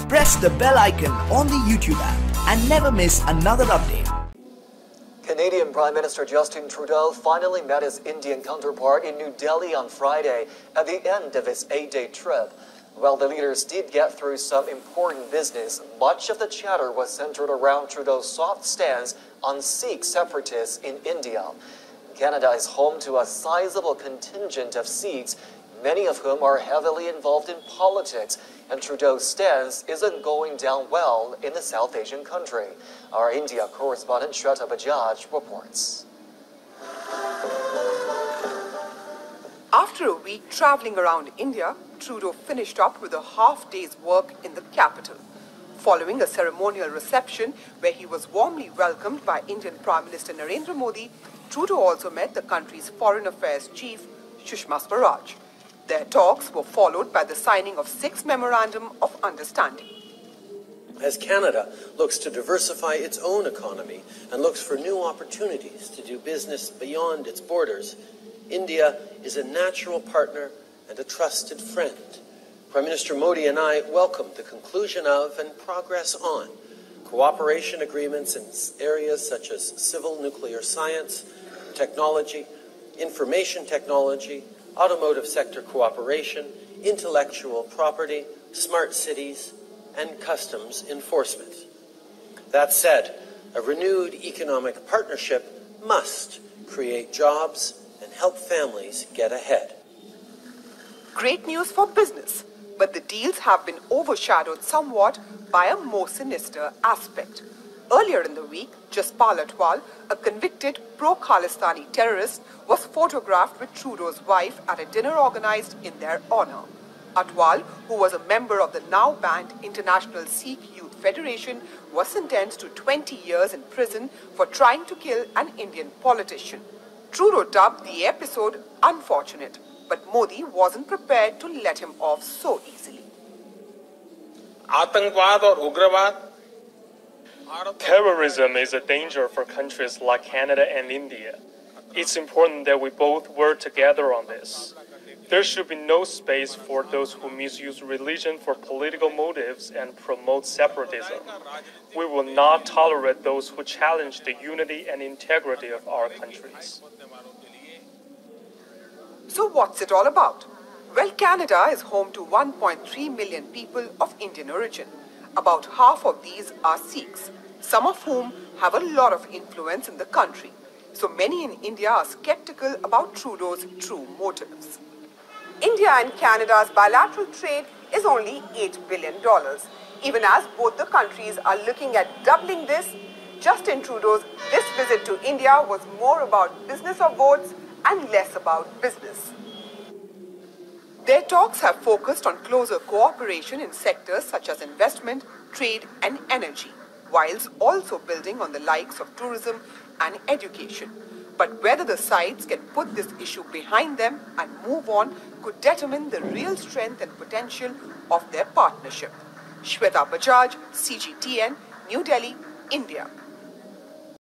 press the bell icon on the YouTube app and never miss another update. Canadian Prime Minister Justin Trudeau finally met his Indian counterpart in New Delhi on Friday at the end of his 8-day trip. While the leaders did get through some important business, much of the chatter was centered around Trudeau's soft stance on Sikh separatists in India. Canada is home to a sizable contingent of Sikhs, many of whom are heavily involved in politics, and Trudeau's stance isn't going down well in the South Asian country. Our India correspondent Shweta Bajaj reports. After a week traveling around India, Trudeau finished up with a half-day's work in the capital. Following a ceremonial reception where he was warmly welcomed by Indian Prime Minister Narendra Modi, Trudeau also met the country's Foreign Affairs Chief, Sushma Swaraj. Their talks were followed by the signing of 6 memorandum of understanding. As Canada looks to diversify its own economy and looks for new opportunities to do business beyond its borders, India is a natural partner and a trusted friend. Prime Minister Modi and I welcome the conclusion of and progress on cooperation agreements in areas such as civil nuclear science, technology, information technology, automotive sector cooperation, intellectual property, smart cities, and customs enforcement. That said, a renewed economic partnership must create jobs and help families get ahead. Great news for business, but the deals have been overshadowed somewhat by a more sinister aspect. Earlier in the week, Jaspal Atwal, a convicted pro-Khalistani terrorist, was photographed with Trudeau's wife at a dinner organized in their honor. Atwal, who was a member of the now-banned International Sikh Youth Federation, was sentenced to 20 years in prison for trying to kill an Indian politician. Trudeau dubbed the episode unfortunate, but Modi wasn't prepared to let him off so easily. Terrorism is a danger for countries like Canada and India. It's important that we both work together on this. There should be no space for those who misuse religion for political motives and promote separatism. We will not tolerate those who challenge the unity and integrity of our countries. So what's it all about? Well, Canada is home to 1.3 million people of Indian origin. About half of these are Sikhs, some of whom have a lot of influence in the country. So many in India are skeptical about Trudeau's true motives. India and Canada's bilateral trade is only $8 billion. Even as both the countries are looking at doubling this, Justin Trudeau's this visit to India was more about business of votes and less about business. Their talks have focused on closer cooperation in sectors such as investment, trade and energy, whilst also building on the likes of tourism and education. But whether the sides can put this issue behind them and move on could determine the real strength and potential of their partnership. Shweta Bajaj, CGTN, New Delhi, India.